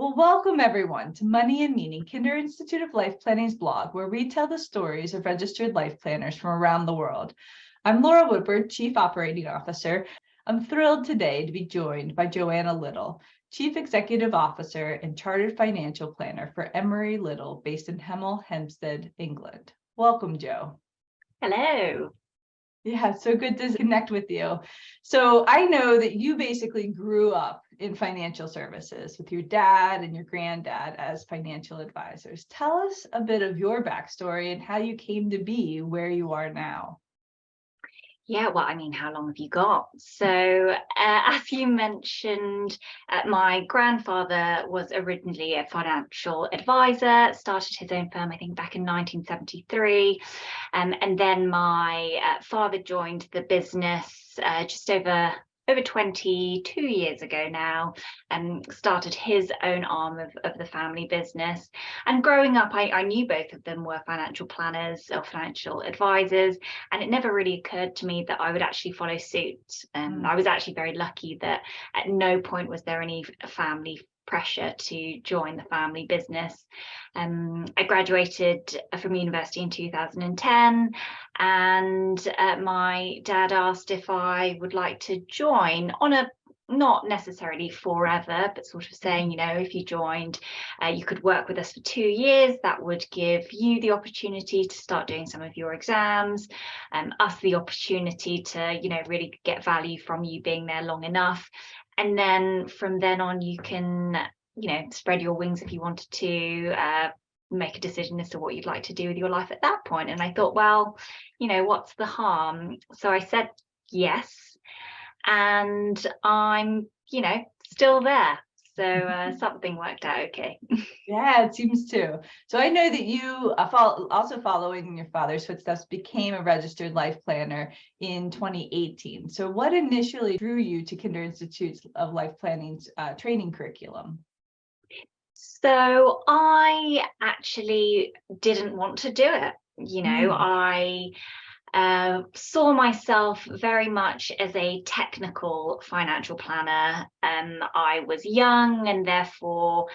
Well, welcome everyone to Money and Meaning, Kinder Institute of Life Planning's blog, where we tell the stories of registered life planners from around the world. I'm Lora Woodward, Chief Operating Officer. I'm thrilled today to be joined by Joanna Little, Chief Executive Officer and Chartered Financial Planner for Emery Little, based in Hemel Hempstead, England. Welcome, Jo. Hello. Yeah, so good to connect with you. So I know that you basically grew up in financial services with your dad and your granddad as financial advisors. Tell us a bit of your backstory and how you came to be where you are now. Yeah, well, I mean, how long have you got? So, as you mentioned, my grandfather was originally a financial advisor, started his own firm, I think, back in 1973. And then my father joined the business just over 22 years ago now, and started his own arm of the family business. And growing up, I knew both of them were financial planners or financial advisors, and it never really occurred to me that I would actually follow suit. I was actually very lucky that at no point was there any family pressure to join the family business. I graduated from university in 2010, and my dad asked if I would like to join on a not necessarily forever, but sort of saying, you know, if you joined, you could work with us for 2 years. That would give you the opportunity to start doing some of your exams, us the opportunity to, you know, really get value from you being there long enough. And then from then on, you can, you know, spread your wings if you wanted to, make a decision as to what you'd like to do with your life at that point. And I thought, well, you know, what's the harm? So I said yes, and I'm, you know, still there. So something worked out okay. Yeah, it seems to. So I know that you also following in your father's footsteps became a registered life planner in 2018. So what initially drew you to Kinder Institute of Life Planning's training curriculum? So I actually didn't want to do it. You know, I saw myself very much as a technical financial planner. I was young and therefore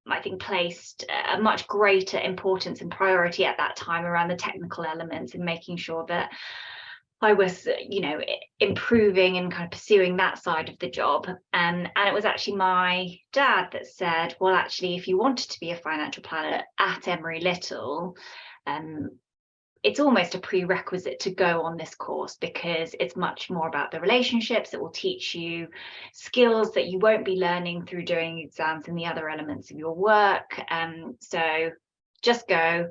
I think placed a much greater importance and priority at that time around the technical elements and making sure that I was, you know, improving and kind of pursuing that side of the job. And it was actually my dad that said, well, actually, if you wanted to be a financial planner at Emery Little, it's almost a prerequisite to go on this course, because it's much more about the relationships. It will teach you skills that you won't be learning through doing exams and the other elements of your work. So just go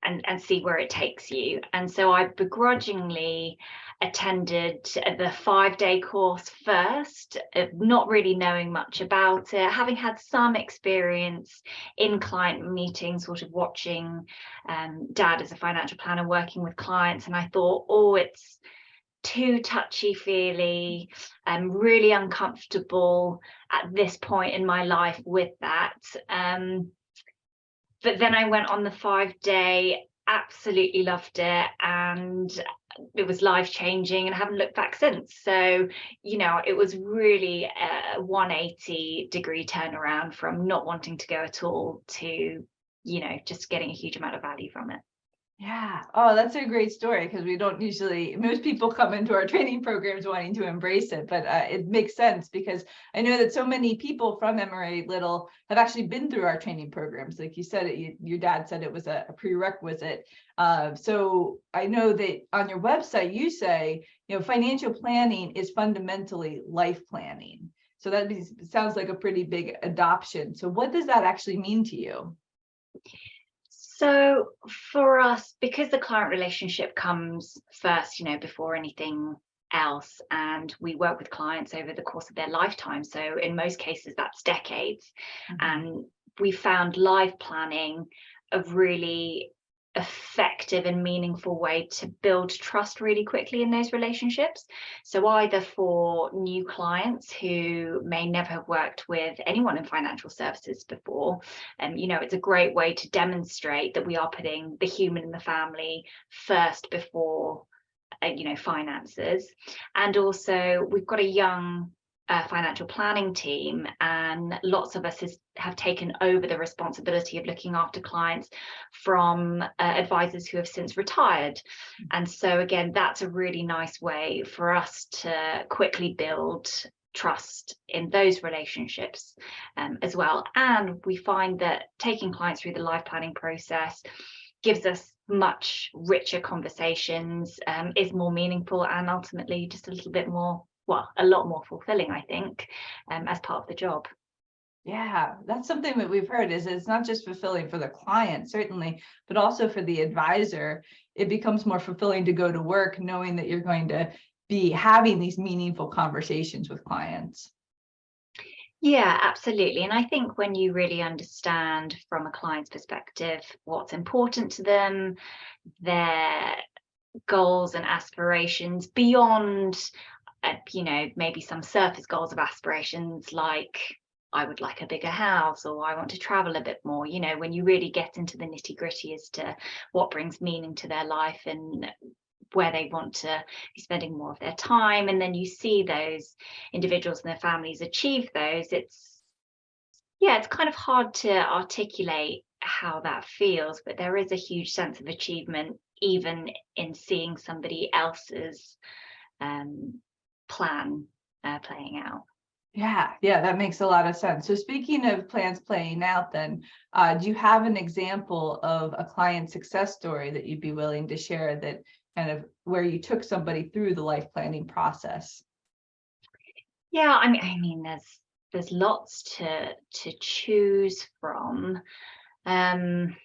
and see where it takes you. And so I begrudgingly attended the 5-day course first, not really knowing much about it, having had some experience in client meetings, sort of watching dad as a financial planner working with clients. And I thought, oh, it's too touchy-feely, really uncomfortable at this point in my life with that. But then I went on the 5-day, absolutely loved it, and it was life-changing, and I haven't looked back since. So, you know, it was really a 180-degree turnaround from not wanting to go at all to, you know, just getting a huge amount of value from it. Yeah. Oh, that's a great story, because we don't usually, most people come into our training programs wanting to embrace it, but it makes sense, because I know that so many people from Emery Little have actually been through our training programs. Like you said, your dad said it was a prerequisite. So I know that on your website, you say, you know, financial planning is fundamentally life planning. So that sounds like a pretty big adoption. So what does that actually mean to you? So for us, because the client relationship comes first, you know, before anything else, and we work with clients over the course of their lifetime. So in most cases, that's decades. And we found life planning a really effective and meaningful way to build trust really quickly in those relationships. So either for new clients who may never have worked with anyone in financial services before, you know, it's a great way to demonstrate that we are putting the human in the family first before, you know, finances. And also we've got a young financial planning team, and lots of us have taken over the responsibility of looking after clients from advisors who have since retired. And so again, that's a really nice way for us to quickly build trust in those relationships as well. And we find that taking clients through the life planning process gives us much richer conversations, is more meaningful, and ultimately just a little bit more, well, a lot more fulfilling, I think, as part of the job. Yeah, that's something that we've heard, is it's not just fulfilling for the client, certainly, but also for the advisor. It becomes more fulfilling to go to work knowing that you're going to be having these meaningful conversations with clients. Yeah, absolutely. And I think when you really understand from a client's perspective what's important to them, their goals and aspirations beyond, maybe some surface goals of aspirations like, I would like a bigger house, or I want to travel a bit more. When you really get into the nitty gritty as to what brings meaning to their life and where they want to be spending more of their time, and then you see those individuals and their families achieve those, it's kind of hard to articulate how that feels, but there is a huge sense of achievement even in seeing somebody else's plan playing out. Yeah, that makes a lot of sense. So speaking of plans playing out, then, do you have an example of a client success story that you'd be willing to share, that kind of where you took somebody through the life planning process? Yeah, I mean, there's lots to choose from. I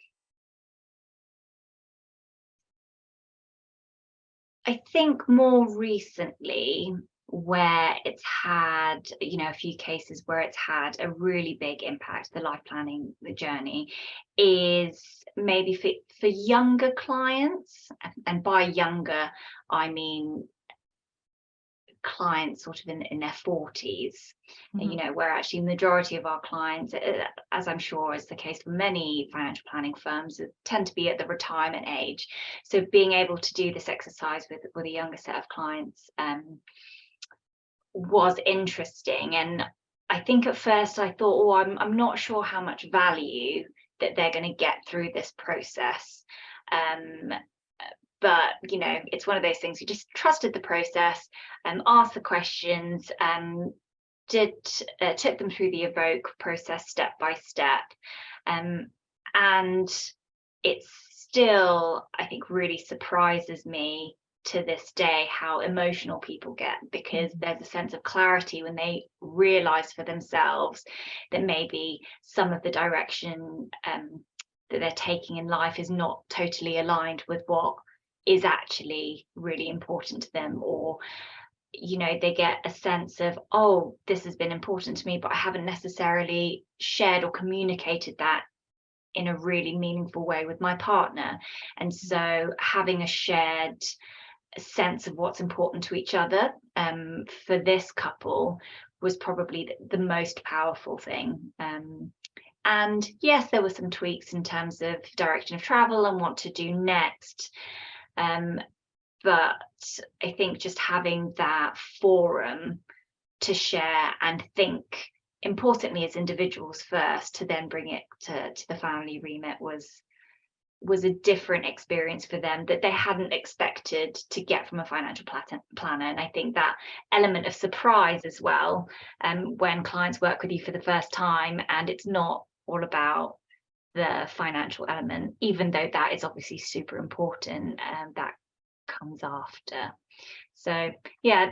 think more recently, where it's had, a few cases where it's had a really big impact, the life planning, the journey, is maybe for younger clients. And by younger, I mean clients sort of in their 40s, where actually the majority of our clients, as I'm sure is the case for many financial planning firms, tend to be at the retirement age. So being able to do this exercise with a younger set of clients was interesting. And I think at first I thought, I'm not sure how much value that they're going to get through this process. But it's one of those things, you just trusted the process and asked the questions, took them through the evoke process step by step, and it still, I think, really surprises me to this day how emotional people get, because there's a sense of clarity when they realize for themselves that maybe some of the direction that they're taking in life is not totally aligned with what is actually really important to them, or they get a sense of, oh, this has been important to me, but I haven't necessarily shared or communicated that in a really meaningful way with my partner. And so having a shared sense of what's important to each other for this couple was probably the most powerful thing. And yes, there were some tweaks in terms of direction of travel and what to do next. But I think just having that forum to share and think, importantly as individuals first, to then bring it to the family remit was a different experience for them that they hadn't expected to get from a financial planner. And I think that element of surprise as well, when clients work with you for the first time and it's not all about the financial element, even though that is obviously super important, and that comes after. So yeah,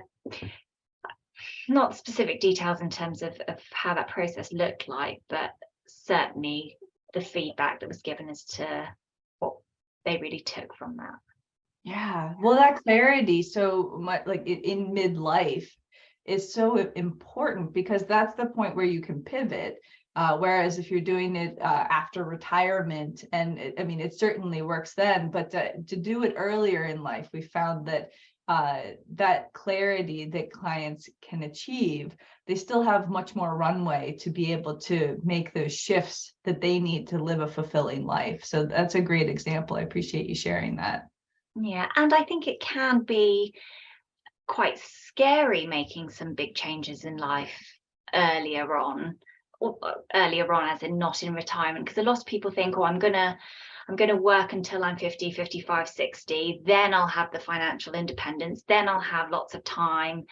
not specific details in terms of how that process looked like, but certainly the feedback that was given as to what they really took from that. Yeah, well, that clarity, so much like in midlife, is so important, because that's the point where you can pivot. Whereas if you're doing it after retirement, and it certainly works then, but to do it earlier in life, we found that that clarity that clients can achieve, they still have much more runway to be able to make those shifts that they need to live a fulfilling life. So that's a great example. I appreciate you sharing that. Yeah, and I think it can be quite scary making some big changes in life earlier on, or earlier on as in not in retirement, because a lot of people think, oh, I'm gonna work until I'm 50, 55, 60, then I'll have the financial independence, then I'll have lots of time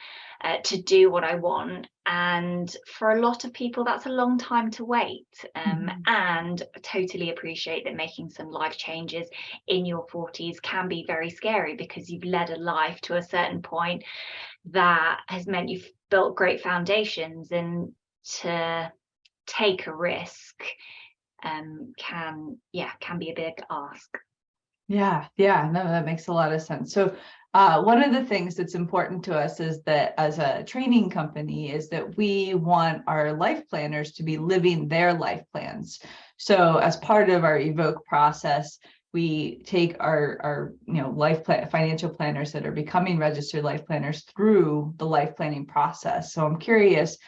to do what I want. And for a lot of people, that's a long time to wait. And I totally appreciate that making some life changes in your 40s can be very scary, because you've led a life to a certain point that has meant you've built great foundations, and to take a risk can be a big ask. Yeah, no, that makes a lot of sense. So one of the things that's important to us is that as a training company is that we want our life planners to be living their life plans. So as part of our evoke process, we take our life plan financial planners that are becoming registered life planners through the life planning process. So I'm curious,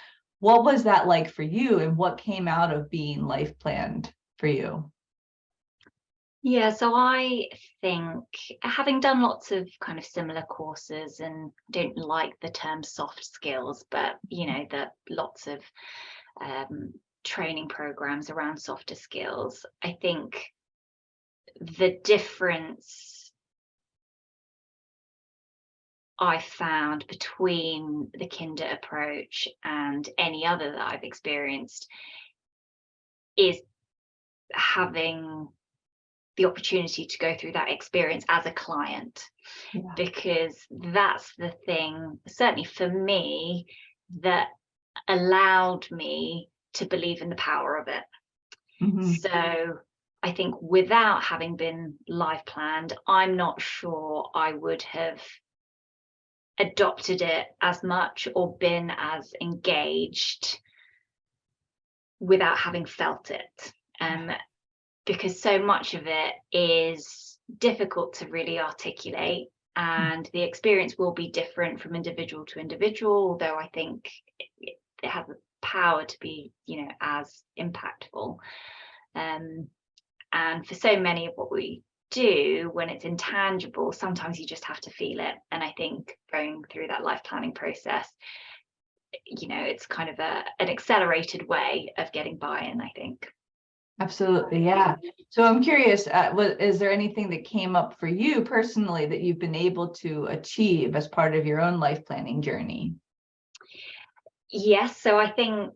what was that like for you, and what came out of being life planned for you? Yeah, so I think, having done lots of kind of similar courses, and don't like the term soft skills, but the lots of training programs around softer skills, I think the difference I found between the Kinder approach and any other that I've experienced is having the opportunity to go through that experience as a client. Yeah. Because that's the thing, certainly for me, that allowed me to believe in the power of it. So I think without having been life planned, I'm not sure I would have adopted it as much or been as engaged without having felt it. Because so much of it is difficult to really articulate, and the experience will be different from individual to individual, although I think it has the power to be, as impactful. And for so many of what we do, when it's intangible, sometimes you just have to feel it. And I think going through that life planning process, it's kind of an accelerated way of getting buy-in, I think. Absolutely. Yeah. So I'm curious, is there anything that came up for you personally that you've been able to achieve as part of your own life planning journey? Yes. So I think,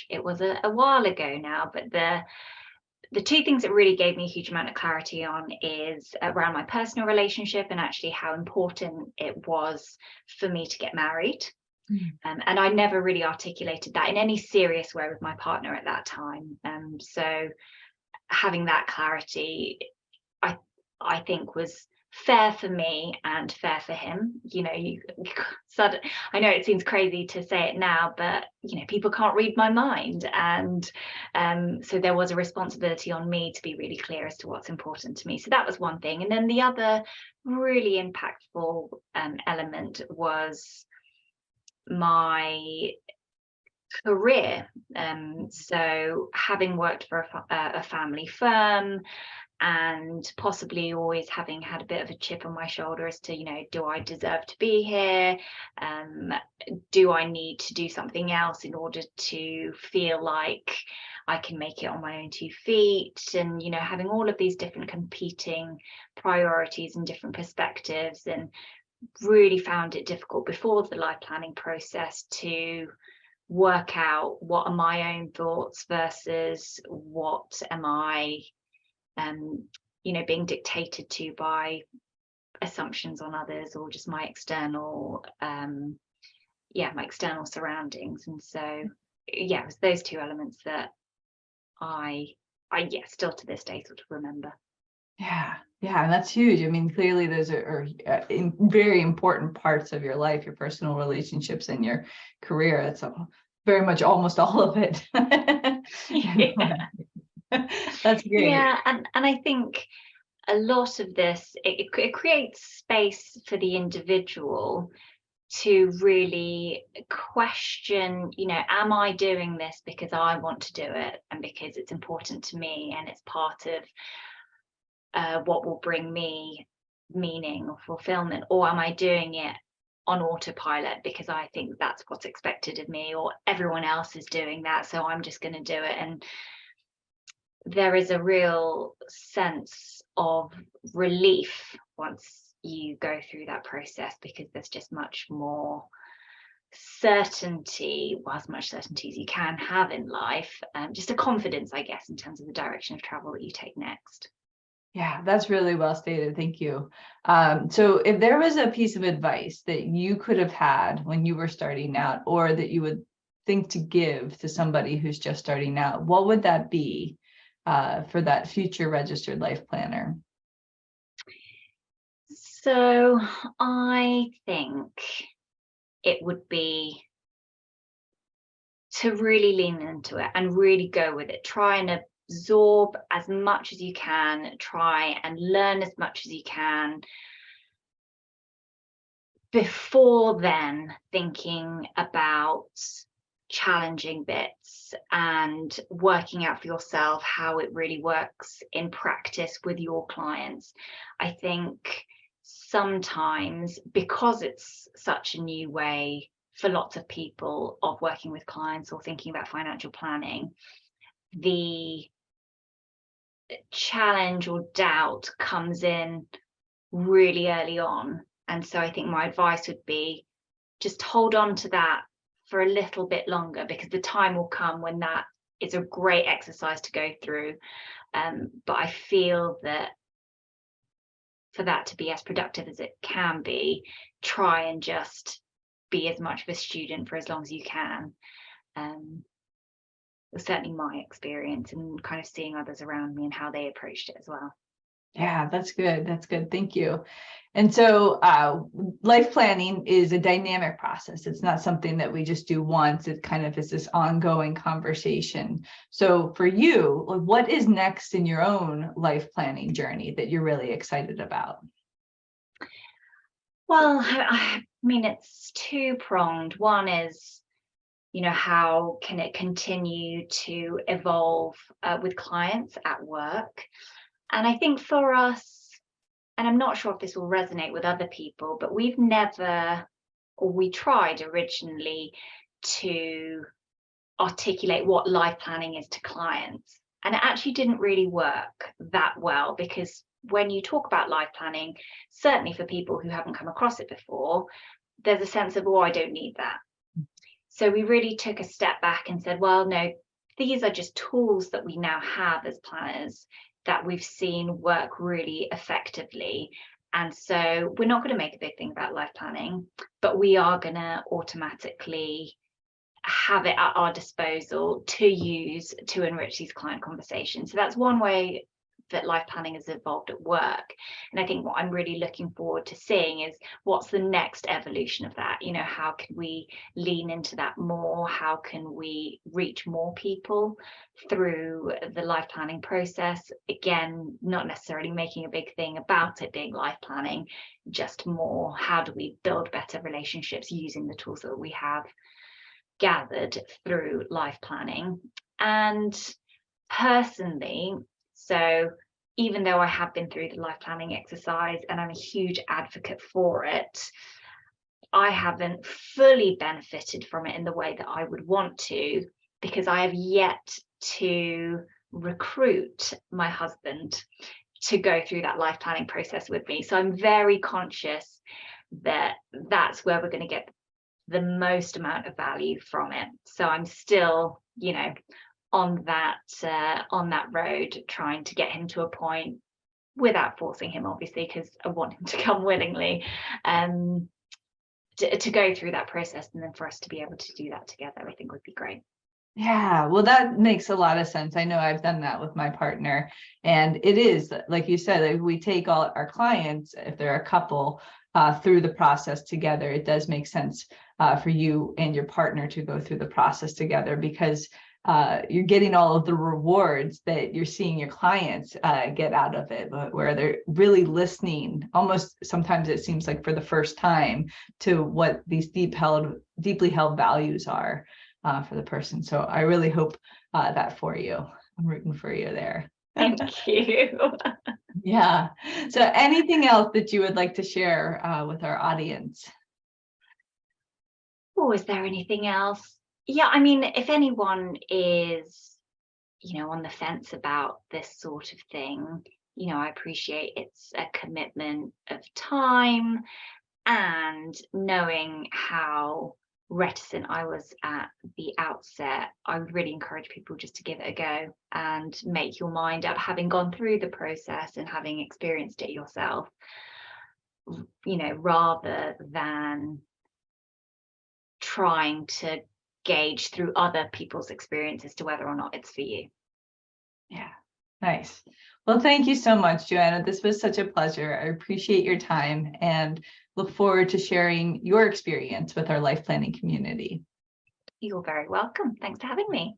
it was a while ago now, but the two things that really gave me a huge amount of clarity on is around my personal relationship, and actually how important it was for me to get married. And I never really articulated that in any serious way with my partner at that time. So having that clarity, I think, was fair for me and fair for him. I know it seems crazy to say it now, but people can't read my mind, and so there was a responsibility on me to be really clear as to what's important to me. So that was one thing. And then the other really impactful element was my career. So having worked for a family firm, and possibly always having had a bit of a chip on my shoulder as to, do I deserve to be here? Do I need to do something else in order to feel like I can make it on my own 2 feet? And, having all of these different competing priorities and different perspectives, and really found it difficult before the life planning process to work out what are my own thoughts versus what am I being dictated to by assumptions on others, or just my external surroundings. And so it was those two elements that I still to this day sort of remember. Yeah, and that's huge. I mean, clearly those are very important parts of your life, your personal relationships and your career. That's very much almost all of it. Yeah. That's great. Yeah, and I think a lot of this, it creates space for the individual to really question, am I doing this because I want to do it, and because it's important to me, and it's part of what will bring me meaning or fulfillment, or am I doing it on autopilot because I think that's what's expected of me, or everyone else is doing that, so I'm just going to do it? And there is a real sense of relief once you go through that process, because there's just much more certainty, well, as much certainty as you can have in life, just a confidence, I guess, in terms of the direction of travel that you take next. Yeah, that's really well stated. Thank you. So if there was a piece of advice that you could have had when you were starting out, or that you would think to give to somebody who's just starting out, what would that be for that future registered life planner? So I think it would be to really lean into it and really go with it. Try and absorb as much as you can, try and learn as much as you can, before then thinking about challenging bits and working out for yourself how it really works in practice with your clients. I think sometimes, because it's such a new way for lots of people of working with clients or thinking about financial planning, the challenge or doubt comes in really early on. And so I think my advice would be just hold on to that for a little bit longer, because the time will come when that is a great exercise to go through. But I feel that for that to be as productive as it can be, try and just be as much of a student for as long as you can. Was certainly my experience, and kind of seeing others around me and how they approached it as well. Yeah, that's good. That's good. Thank you. And so life planning is a dynamic process. It's not something that we just do once. It kind of is this ongoing conversation. So for you, what is next in your own life planning journey that you're really excited about? Well, I mean, it's two-pronged. One is, how can it continue to evolve with clients at work? And I think for us, and I'm not sure if this will resonate with other people, but we tried originally to articulate what life planning is to clients. And it actually didn't really work that well, because when you talk about life planning, certainly for people who haven't come across it before, there's a sense of, oh, I don't need that. So we really took a step back and said, well, no, these are just tools that we now have as planners that we've seen work really effectively. And so we're not going to make a big thing about life planning, but we are going to automatically have it at our disposal to use to enrich these client conversations. So that's one way that life planning has evolved at work. And I think what I'm really looking forward to seeing is what's the next evolution of that. How can we lean into that more? How can we reach more people through the life planning process? Again, not necessarily making a big thing about it being life planning, just more, how do we build better relationships using the tools that we have gathered through life planning? And personally, so even though I have been through the life planning exercise and I'm a huge advocate for it, I haven't fully benefited from it in the way that I would want to, because I have yet to recruit my husband to go through that life planning process with me. So I'm very conscious that that's where we're going to get the most amount of value from it. So I'm still, on that road, trying to get him to a point, without forcing him, obviously, because I want him to come willingly, to go through that process, and then for us to be able to do that together, I think would be great. Yeah, well, that makes a lot of sense. I know I've done that with my partner, and it is, like you said, like we take all our clients, if they're a couple, through the process together. It does make sense for you and your partner to go through the process together, because you're getting all of the rewards that you're seeing your clients get out of it, where they're really listening, almost sometimes it seems like for the first time, to what these deeply held values are for the person. So I really hope that for you. I'm rooting for you there. Thank you. Yeah. So anything else that you would like to share with our audience? Oh, is there anything else? Yeah, I mean, if anyone is, on the fence about this sort of thing, I appreciate it's a commitment of time, and knowing how reticent I was at the outset, I would really encourage people just to give it a go and make your mind up, having gone through the process and having experienced it yourself, rather than trying to gauge through other people's experience as to whether or not it's for you. Yeah, nice. Well, thank you so much, Joanna. This was such a pleasure. I appreciate your time and look forward to sharing your experience with our life planning community. You're very welcome. Thanks for having me.